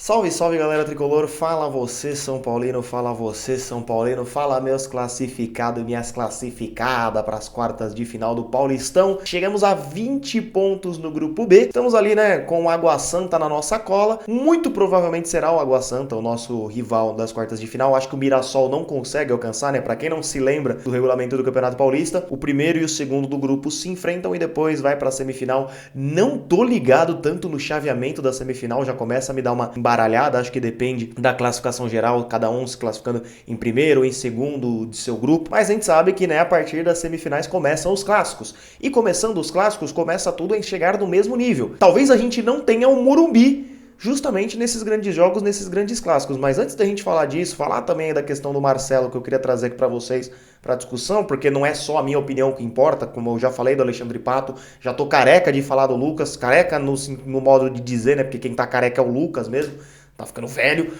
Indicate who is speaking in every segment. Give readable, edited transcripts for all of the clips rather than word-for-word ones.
Speaker 1: Salve, salve galera tricolor, fala você São Paulino, fala você São Paulino, fala meus classificados e minhas classificadas para as quartas de final do Paulistão. Chegamos a 20 pontos no grupo B, estamos ali com o Água Santa na nossa cola, muito provavelmente será o Água Santa, o nosso rival das quartas de final. Acho que o Mirassol não consegue alcançar, para quem não se lembra do regulamento do Campeonato Paulista, o primeiro e o segundo do grupo se enfrentam e depois vai para a semifinal. Não tô ligado tanto no chaveamento da semifinal, já começa a me dar uma baralhada, acho que depende da classificação geral, cada um se classificando em primeiro ou em segundo de seu grupo, mas a gente sabe que a partir das semifinais começam os clássicos, e começando os clássicos começa tudo a chegar no mesmo nível. Talvez a gente não tenha um Morumbi justamente nesses grandes jogos, nesses grandes clássicos, mas antes da gente falar disso, falar também da questão do Marcelo, que eu queria trazer aqui para vocês para discussão, porque não é só a minha opinião que importa, como eu já falei do Alexandre Pato, já tô careca de falar do Lucas, careca no modo de dizer, porque quem tá careca é o Lucas mesmo, tá ficando velho.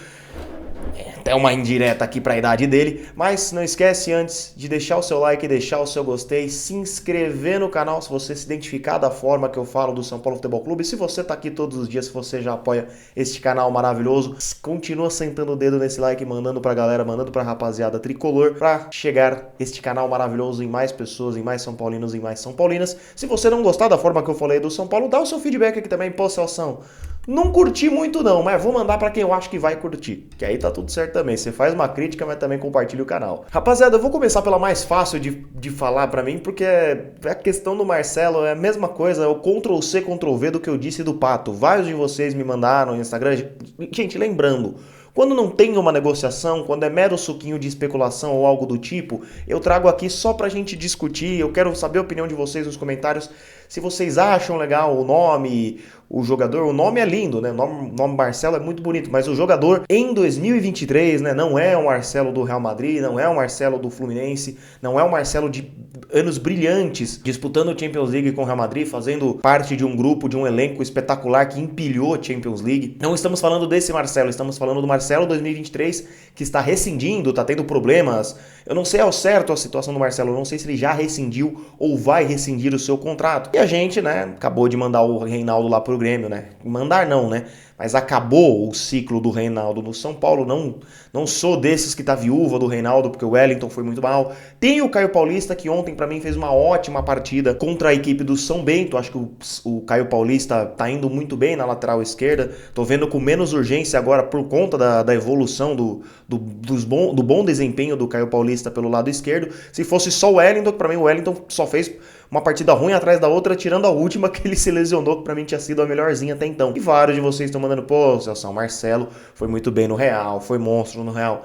Speaker 1: Até uma indireta aqui para a idade dele, mas não esquece antes de deixar o seu like, deixar o seu gostei, se inscrever no canal se você se identificar da forma que eu falo do São Paulo Futebol Clube. Se você tá aqui todos os dias, se você já apoia este canal maravilhoso, continua sentando o dedo nesse like, mandando pra galera, mandando pra rapaziada tricolor, pra chegar este canal maravilhoso em mais pessoas, em mais São Paulinos, em mais São Paulinas. Se você não gostar da forma que eu falei do São Paulo, dá o seu feedback aqui também. Pô, Celção, não curti muito não, mas vou mandar pra quem eu acho que vai curtir, que aí tá tudo certo também. Você faz uma crítica, mas também compartilha o canal. Rapaziada, eu vou começar pela mais fácil de falar pra mim, porque a questão do Marcelo é a mesma coisa, é o Ctrl+C, Ctrl+V do que eu disse do Pato. Vários de vocês me mandaram no Instagram. Gente, lembrando, quando não tem uma negociação, quando é mero suquinho de especulação ou algo do tipo, eu trago aqui só pra gente discutir. Eu quero saber a opinião de vocês nos comentários, se vocês acham legal o nome, o jogador. O nome é lindo, O nome Marcelo é muito bonito, mas o jogador em 2023, não é o Marcelo do Real Madrid, não é o Marcelo do Fluminense, não é o Marcelo de anos brilhantes, disputando o Champions League com o Real Madrid, fazendo parte de um grupo, de um elenco espetacular que empilhou a Champions League. Não estamos falando desse Marcelo, estamos falando do Marcelo 2023, que está rescindindo, está tendo problemas. Eu não sei ao certo a situação do Marcelo, eu não sei se ele já rescindiu ou vai rescindir o seu contrato. E a gente, acabou de mandar o Reinaldo lá pro Grêmio, Mandar não, Mas acabou o ciclo do Reinaldo no São Paulo. Não sou desses que tá viúva do Reinaldo, porque o Wellington foi muito mal. Tem o Caio Paulista, que ontem pra mim fez uma ótima partida contra a equipe do São Bento. Acho que o Caio Paulista tá indo muito bem na lateral esquerda. Tô vendo com menos urgência agora por conta da evolução do bom desempenho do Caio Paulista pelo lado esquerdo. Se fosse só o Wellington, pra mim o Wellington só fez uma partida ruim atrás da outra, tirando a última que ele se lesionou, que pra mim tinha sido a melhorzinha até então. E vários de vocês estão mandando, pô, Celso, Marcelo foi muito bem no Real, foi monstro no Real.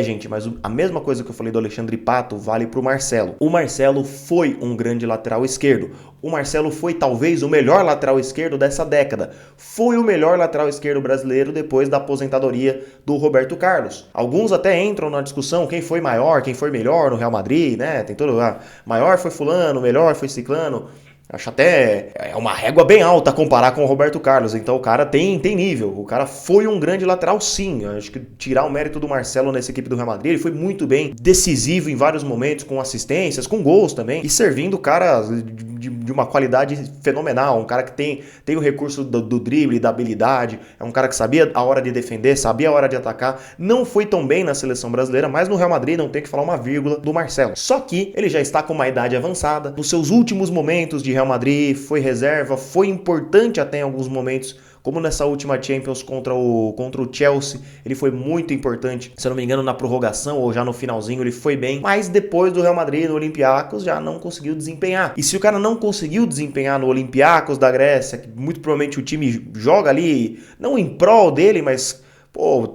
Speaker 1: Gente, mas a mesma coisa que eu falei do Alexandre Pato vale pro Marcelo. O Marcelo foi um grande lateral esquerdo. O Marcelo foi talvez o melhor lateral esquerdo dessa década. Foi o melhor lateral esquerdo brasileiro depois da aposentadoria do Roberto Carlos. Alguns até entram na discussão quem foi maior, quem foi melhor no Real Madrid, Tem todo maior foi fulano, melhor foi ciclano. Acho até uma régua bem alta comparar com o Roberto Carlos. Então o cara tem nível. O cara foi um grande lateral, sim. Eu acho que tirar o mérito do Marcelo nessa equipe do Real Madrid, ele foi muito bem, decisivo em vários momentos, com assistências, com gols também, e servindo o cara de uma qualidade fenomenal. Um cara que tem o recurso do drible, da habilidade. É um cara que sabia a hora de defender, sabia a hora de atacar. Não foi tão bem na seleção brasileira, mas no Real Madrid não tem que falar uma vírgula do Marcelo. Só que ele já está com uma idade avançada. Nos seus últimos momentos de Real Madrid, foi reserva, foi importante até em alguns momentos, como nessa última Champions contra o Chelsea, ele foi muito importante, se eu não me engano na prorrogação ou já no finalzinho ele foi bem, mas depois do Real Madrid no Olympiacos já não conseguiu desempenhar. E se o cara não conseguiu desempenhar no Olympiacos da Grécia, que muito provavelmente o time joga ali, não em prol dele, mas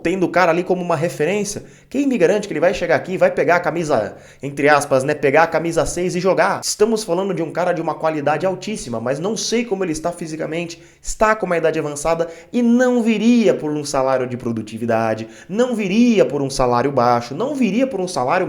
Speaker 1: tendo o cara ali como uma referência, quem me garante que ele vai chegar aqui e vai pegar a camisa, entre aspas, pegar a camisa 6 e jogar? Estamos falando de um cara de uma qualidade altíssima, mas não sei como ele está fisicamente, está com uma idade avançada e não viria por um salário de produtividade, não viria por um salário baixo, não viria por um salário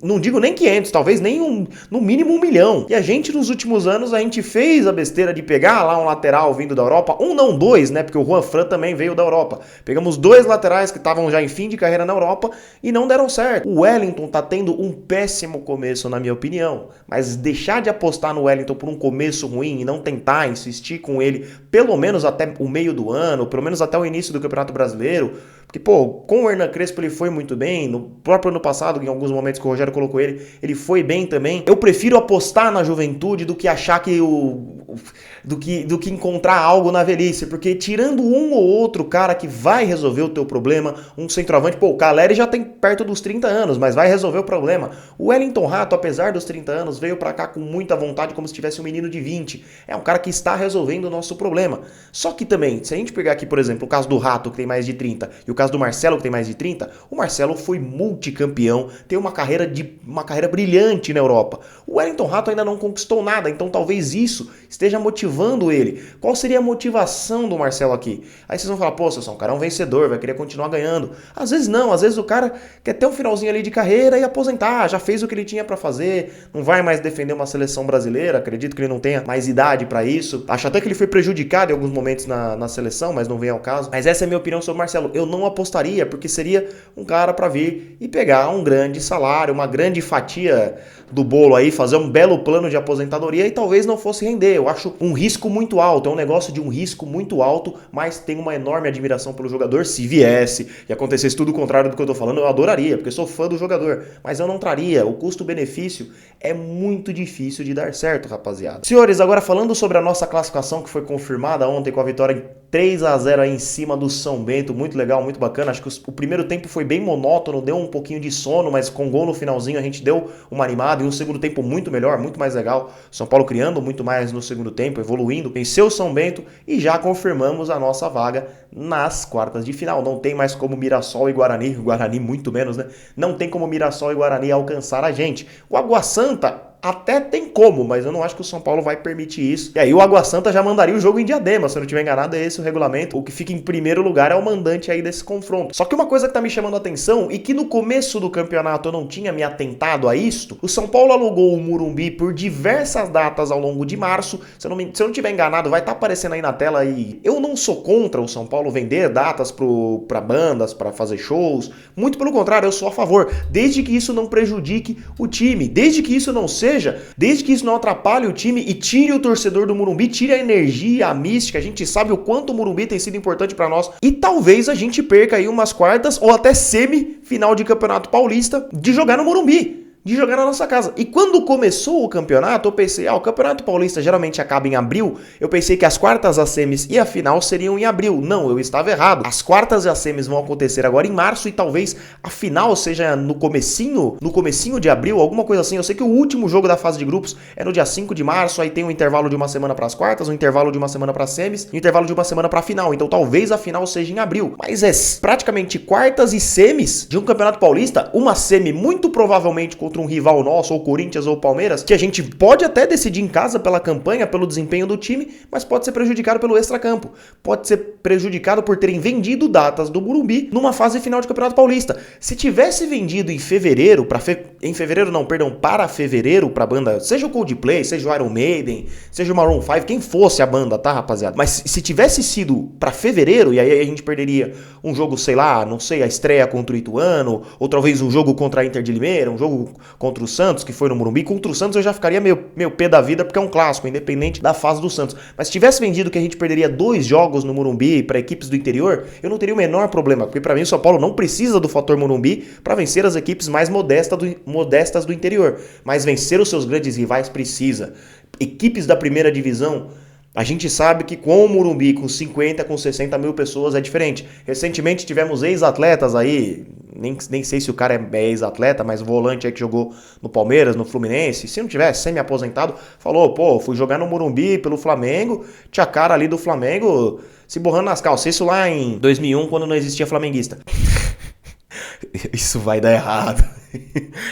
Speaker 1: Não digo nem 500, talvez nem no mínimo 1 milhão. E a gente, nos últimos anos, a gente fez a besteira de pegar lá um lateral vindo da Europa, um não, dois, né? Porque o Juan Fran também veio da Europa. Pegamos 2 laterais que estavam já em fim de carreira na Europa e não deram certo. O Wellington tá tendo um péssimo começo, na minha opinião. Mas deixar de apostar no Wellington por um começo ruim e não tentar insistir com ele, pelo menos até o meio do ano, pelo menos até o início do Campeonato Brasileiro. Porque, pô, com o Hernan Crespo ele foi muito bem, no próprio ano passado, em alguns momentos que o Rogério colocou ele foi bem também. Eu prefiro apostar na juventude do que achar que do que encontrar algo na velhice, porque tirando um ou outro cara que vai resolver o teu problema, um centroavante, pô, o Caleri já tem perto dos 30 anos, mas vai resolver o problema. O Wellington Rato, apesar dos 30 anos, veio pra cá com muita vontade, como se tivesse um menino de 20. É um cara que está resolvendo o nosso problema. Só que também, se a gente pegar aqui, por exemplo, o caso do Rato, que tem mais de 30, e o caso do Marcelo, que tem mais de 30, o Marcelo foi multicampeão, tem uma carreira brilhante na Europa. O Wellington Rato ainda não conquistou nada, então talvez isso esteja motivando ele. Qual seria a motivação do Marcelo aqui? Aí vocês vão falar, pô, Sansão, o cara é um vencedor, vai querer continuar ganhando. Às vezes não, às vezes o cara quer ter um finalzinho ali de carreira e aposentar, já fez o que ele tinha pra fazer, não vai mais defender uma seleção brasileira, acredito que ele não tenha mais idade pra isso. Acho até que ele foi prejudicado em alguns momentos na seleção, mas não vem ao caso. Mas essa é a minha opinião sobre o Marcelo. Eu não apostaria, porque seria um cara pra vir e pegar um grande salário, uma grande fatia do bolo aí, fazer um belo plano de aposentadoria e talvez não fosse render. Eu acho um risco muito alto, é um negócio de um risco muito alto, mas tenho uma enorme admiração pelo jogador. Se viesse e acontecesse tudo o contrário do que eu tô falando, eu adoraria, porque eu sou fã do jogador, mas eu não traria. O custo-benefício é muito difícil de dar certo, rapaziada. Senhores, agora falando sobre a nossa classificação que foi confirmada ontem com a vitória em 3-0 aí em cima do São Bento, muito legal, muito bacana. Acho que o primeiro tempo foi bem monótono, deu um pouquinho de sono, mas com gol no finalzinho a gente deu uma animada e um segundo tempo muito melhor, muito mais legal. São Paulo criando muito mais no segundo tempo, evoluindo, venceu o São Bento e já confirmamos a nossa vaga nas quartas de final. Não tem mais como Mirassol e Guarani muito menos, né? Não tem como Mirassol e Guarani alcançar a gente. O Água Santa até tem como, mas eu não acho que o São Paulo vai permitir isso. E aí o Água Santa já mandaria o jogo em Diadema, se eu não estiver enganado, é esse o regulamento. O que fica em primeiro lugar é o mandante aí desse confronto. Só que uma coisa que tá me chamando a atenção e que no começo do campeonato eu não tinha me atentado a isto, o São Paulo alugou o Morumbi por diversas datas ao longo de março. Se eu não estiver enganado, vai estar aparecendo aí na tela aí. Eu não sou contra o São Paulo vender datas pra bandas, pra fazer shows. Muito pelo contrário, eu sou a favor. Desde que isso não prejudique o time, desde que isso não seja, desde que isso não atrapalhe o time e tire o torcedor do Morumbi, tire a energia, a mística. A gente sabe o quanto o Morumbi tem sido importante pra nós e talvez a gente perca aí umas quartas ou até semifinal de Campeonato Paulista de jogar no Morumbi, de jogar na nossa casa. E quando começou o campeonato, eu pensei, o Campeonato Paulista geralmente acaba em abril, eu pensei que as quartas, as semis e a final seriam em abril. Não, eu estava errado. As quartas e as semis vão acontecer agora em março e talvez a final seja no comecinho de abril, alguma coisa assim. Eu sei que o último jogo da fase de grupos é no dia 5 de março, aí tem um intervalo de uma semana para as quartas, um intervalo de uma semana para as semis e um intervalo de uma semana para a final. Então talvez a final seja em abril. Mas é praticamente quartas e semis de um Campeonato Paulista, uma semi muito provavelmente contra um rival nosso, ou Corinthians ou Palmeiras, que a gente pode até decidir em casa pela campanha, pelo desempenho do time, mas pode ser prejudicado pelo extracampo. Pode ser prejudicado por terem vendido datas do Morumbi numa fase final de Campeonato Paulista. Se tivesse vendido em fevereiro, para fevereiro pra banda, seja o Coldplay, seja o Iron Maiden, seja o Maroon 5, quem fosse a banda, tá, rapaziada? Mas se tivesse sido pra fevereiro, e aí a gente perderia um jogo, sei lá, não sei, a estreia contra o Ituano, ou talvez um jogo contra a Inter de Limeira, um jogo contra o Santos, que foi no Morumbi. Contra o Santos eu já ficaria meio pé da vida, porque é um clássico, independente da fase do Santos. Mas se tivesse vendido que a gente perderia 2 jogos no Morumbi para equipes do interior, eu não teria o menor problema, porque para mim o São Paulo não precisa do fator Morumbi para vencer as equipes mais modestas do interior. Mas vencer os seus grandes rivais precisa. Equipes da primeira divisão, a gente sabe que com o Morumbi, com 50, com 60 mil pessoas é diferente. Recentemente tivemos ex-atletas aí, nem sei se o cara é ex-atleta, mas o volante aí que jogou no Palmeiras, no Fluminense, se não tivesse semi-aposentado, falou, fui jogar no Morumbi pelo Flamengo, tinha cara ali do Flamengo se borrando nas calças. Isso lá em 2001, quando não existia flamenguista. Isso vai dar errado.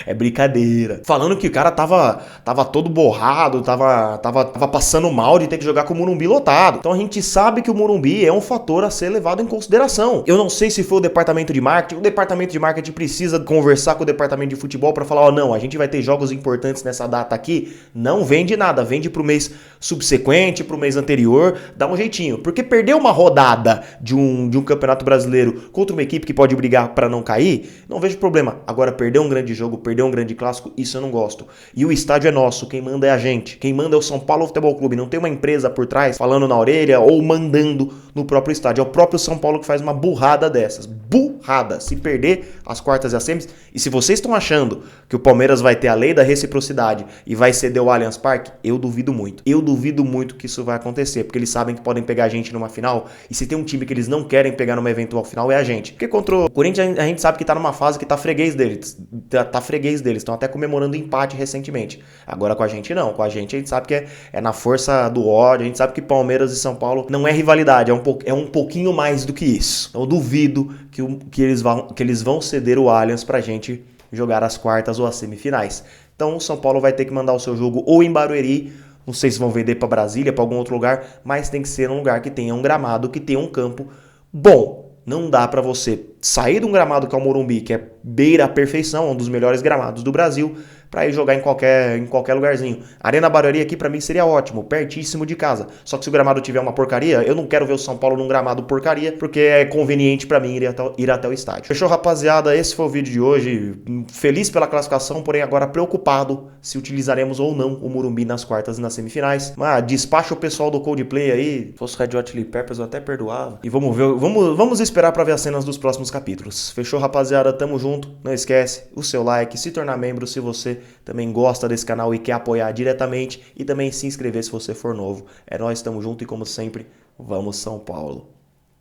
Speaker 1: É brincadeira. Falando que o cara tava todo borrado, tava passando mal de ter que jogar com o Morumbi lotado. Então a gente sabe que o Morumbi é um fator a ser levado em consideração. Eu não sei se foi o departamento de marketing. O departamento de marketing precisa conversar com o departamento de futebol para falar, ó, não, a gente vai ter jogos importantes nessa data aqui. Não vende nada, vende pro mês subsequente, pro mês anterior, dá um jeitinho. Porque perder uma rodada de um campeonato brasileiro contra uma equipe que pode brigar para não cair, não vejo problema. Agora, perder um grande jogo, perder um grande clássico, isso eu não gosto. E o estádio é nosso, quem manda é a gente. Quem manda é o São Paulo Futebol Clube. Não tem uma empresa por trás falando na orelha ou mandando no próprio estádio. É o próprio São Paulo que faz uma burrada dessas. Burrada! Se perder as quartas e as semis. E se vocês estão achando que o Palmeiras vai ter a lei da reciprocidade e vai ceder o Allianz Parque, eu duvido muito. Eu duvido muito que isso vai acontecer, porque eles sabem que podem pegar a gente numa final. E se tem um time que eles não querem pegar numa eventual final, é a gente. Porque contra o Corinthians a gente sabe que tá numa fase que tá freguês deles. Tá freguês deles. Estão até comemorando empate recentemente. Agora com a gente não. Com a gente sabe que é na força do ódio. A gente sabe que Palmeiras e São Paulo não é rivalidade. É um pouquinho mais do que isso. Então eu duvido que eles vão ceder o Allianz pra gente jogar as quartas ou as semifinais. Então o São Paulo vai ter que mandar o seu jogo ou em Barueri. Não sei se vão vender para Brasília, para algum outro lugar, mas tem que ser um lugar que tenha um gramado, que tenha um campo bom. Não dá para você sair de um gramado que é o Morumbi, que é beira a perfeição, um dos melhores gramados do Brasil, para ir jogar em qualquer lugarzinho. Arena Barueri aqui para mim seria ótimo, pertíssimo de casa. Só que se o gramado tiver uma porcaria, eu não quero ver o São Paulo num gramado porcaria, porque é conveniente para mim ir até o estádio. Fechou, rapaziada? Esse foi o vídeo de hoje. Feliz pela classificação, porém agora preocupado se utilizaremos ou não o Morumbi nas quartas e nas semifinais. Mas despacha o pessoal do Coldplay aí. Se fosse Red Hot Chili Peppers eu até perdoava. E vamos esperar para ver as cenas dos próximos capítulos. Fechou, rapaziada? Tamo junto. Não esquece o seu like, se tornar membro se você também gosta desse canal e quer apoiar diretamente, e também se inscrever se você for novo. É nóis, tamo junto e como sempre, vamos São Paulo!